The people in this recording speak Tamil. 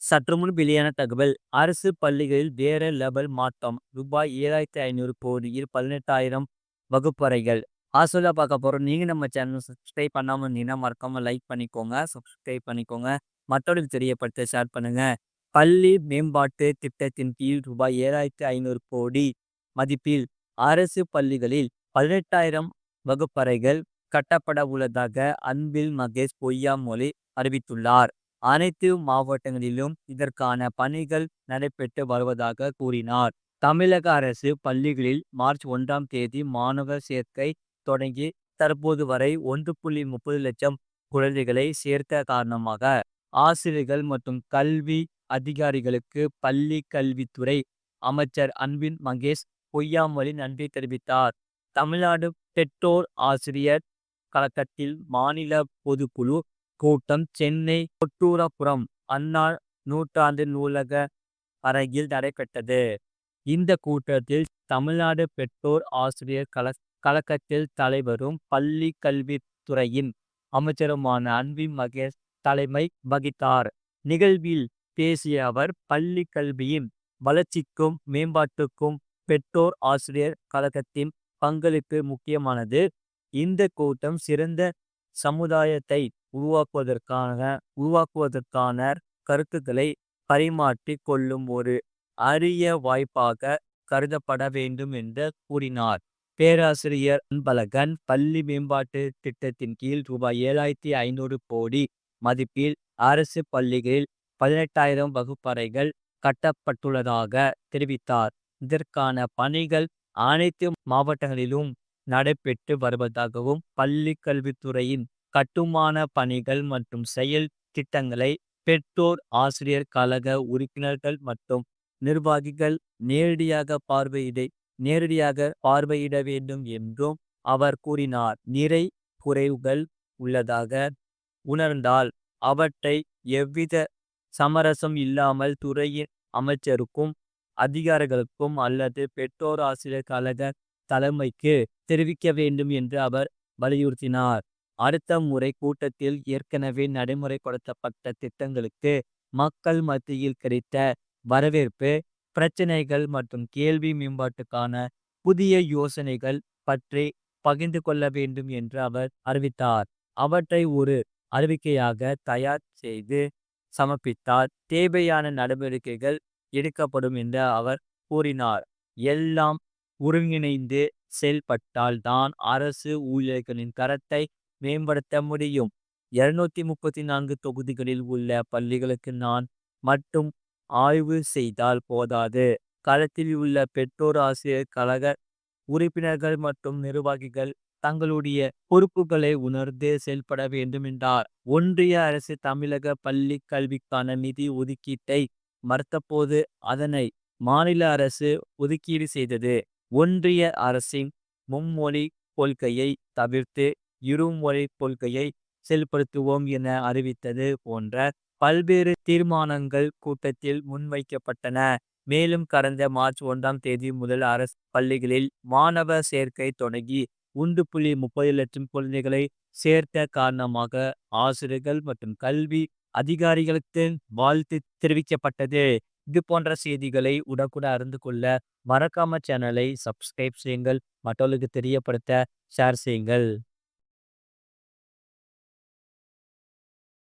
சற்றுமுன் வெளியான தகவல். அரசு பள்ளிகளில் வேற லெவல் மாற்றம். ரூபாய் 7,500 கோடியில் 18,000 வகுப்பறைகள். ஆசோலா பார்க்க போறோம். நீங்க நம்ம சேனல் சப்ஸ்கிரைப் பண்ணாம இருந்தீங்கன்னா மறக்காம லைக் பண்ணிக்கோங்க. சப்ஸ்கிரைப் பண்ணிக்கோங்க. மற்றவர்களுக்கு தெரியப்படுத்த ஷேர் பண்ணுங்க. பள்ளி மேம்பாட்டு திட்டத்தின் கீழ் ரூபாய் 7,500 கோடி மதிப்பில் அரசு பள்ளிகளில் 18,000 வகுப்பறைகள் கட்டப்பட உள்ளதாக அன்பில் மகேஷ் பொய்யாமொழி அறிவித்துள்ளார். அனைத்து மாவட்டங்களிலும் இதற்கான பணிகள் நடைபெற்று வருவதாக கூறினார். தமிழக அரசு பள்ளிகளில் மார்ச் 1ஆம் தேதி மாணவர் சேர்க்கை தொடங்கி தற்போது வரை 1.30 லட்சம் குழந்தைகளை சேர்த்த காரணமாக ஆசிரியர்கள் மற்றும் கல்வி அதிகாரிகளுக்கு பள்ளி கல்வித்துறை அமைச்சர் அன்பில் மகேஷ் பொய்யாமொழி நன்றி தெரிவித்தார். தமிழ்நாடு பெற்றோர் ஆசிரியர் கழகத்தில் மாநில பொதுக்குழு கூட்டம் சென்னை கொட்டூரபுரம் அண்ணா நூற்றாண்டு நூலக அரங்கில் நடைபெற்றது. இந்த கூட்டத்தில் தமிழ்நாடு பெற்றோர் ஆசிரியர் கழகத்தில் தலைவரும் பள்ளி கல்வித்துறையின் அமைச்சருமான அன்பில் மகேஷ் தலைமை வகித்தார். நிகழ்வில் பேசிய அவர் பள்ளி கல்வியின் வளர்ச்சிக்கும் மேம்பாட்டுக்கும் பெற்றோர் ஆசிரியர் கழகத்தின் பங்களிப்பு முக்கியமானது. இந்த கூட்டம் சிறந்த சமுதாயத்தை உருவாக்குவதற்கான கருத்துக்களை பரிமாற்றிக் கொள்ளும் ஒரு அரிய வாய்ப்பாக கருதப்பட வேண்டும் என்று கூறினார். பேராசிரியர் அன்பழகன் பள்ளி மேம்பாட்டு திட்டத்தின் கீழ் ரூபாய் 7,500 கோடி மதிப்பில் அரசு பள்ளிகளில் 18,000 வகுப்பறைகள் கட்டப்பட்டுள்ளதாக தெரிவித்தார். இதற்கான பணிகள் அனைத்து மாவட்டங்களிலும் நடைபெற்று வருவதாகவும் பள்ளி கல்வித்துறையின் கட்டுமான பணிகள் மற்றும் செயல் திட்டங்களை பெற்றோர் ஆசிரியர் கழக உறுப்பினர்கள் மற்றும் நிர்வாகிகள் நேரடியாக பார்வையிட வேண்டும் என்றும் அவர் கூறினார். நிறை குறைவுகள் உள்ளதாக உணர்ந்தால் அவற்றை எவ்வித சமரசம் இல்லாமல் துறையின் அமைச்சருக்கும் அதிகாரிகளுக்கும் அல்லது பெற்றோர் ஆசிரியர் கழக தலைமைக்கு தெரிவிக்க வேண்டும் என்று அவர் வலியுறுத்தினார். அடுத்த முறை கூட்டத்தில் ஏற்கனவே நடைமுறைப்படுத்தப்பட்ட திட்டங்களுக்கு மக்கள் மத்தியில் கிடைத்த வரவேற்பு, பிரச்சனைகள் மற்றும் கேள்வி மேம்பாட்டுக்கான புதிய யோசனைகள் பற்றி பகிர்ந்து கொள்ள வேண்டும் என்று அவர் அறிவித்தார். அவற்றை ஒரு அறிவிக்கையாக தயார் செய்து சமர்ப்பித்தால் தேவையான நடவடிக்கைகள் எடுக்கப்படும் என்று அவர் கூறினார். எல்லாம் ஒருங்கிணைந்து செயல்பட்டால் தான் அரசு ஊழியர்களின் தரத்தை மேம்படுத்த முடியும். 234 தொகுதிகளில் உள்ள பள்ளிகளுக்கு நான் மட்டும் ஆய்வு செய்தால் போதாது. களத்தில் உள்ள பெற்றோர் ஆசிரியர் கழக உறுப்பினர்கள் மற்றும் நிர்வாகிகள் தங்களுடைய பொறுப்புகளை உணர்ந்து செயல்பட வேண்டும் என்றார். ஒன்றிய அரசு தமிழக பள்ளி கல்விக்கான நிதி ஒதுக்கீட்டை மறுத்தபோது அதனை மாநில அரசு ஒதுக்கீடு செய்தது. ஒன்றிய அரசின் மும்மொழி கொள்கையை தவிர்த்து இருமொழி கொள்கையை செயல்படுத்துவோம் என அறிவித்தது போன்ற பல்வேறு தீர்மானங்கள் கூட்டத்தில் முன்வைக்கப்பட்டன. மேலும் கடந்த மார்ச் 1ஆம் தேதி முதல் அரசு பள்ளிகளில் மாணவர் சேர்க்கை தொடங்கி 1.30 லட்சம் குழந்தைகளை சேர்த்த காரணமாக ஆசிரியர்கள் மற்றும் கல்வி அதிகாரிகளுக்கு வாழ்த்து தெரிவிக்கப்பட்டது. இது போன்ற செய்திகளை உடனுக்குடன் அறிந்து கொள்ள மறக்காம சேனலை சப்ஸ்கிரைப் செய்யுங்கள். மற்றவர்களுக்கு தெரியப்படுத்த ஷேர் செய்யுங்கள்.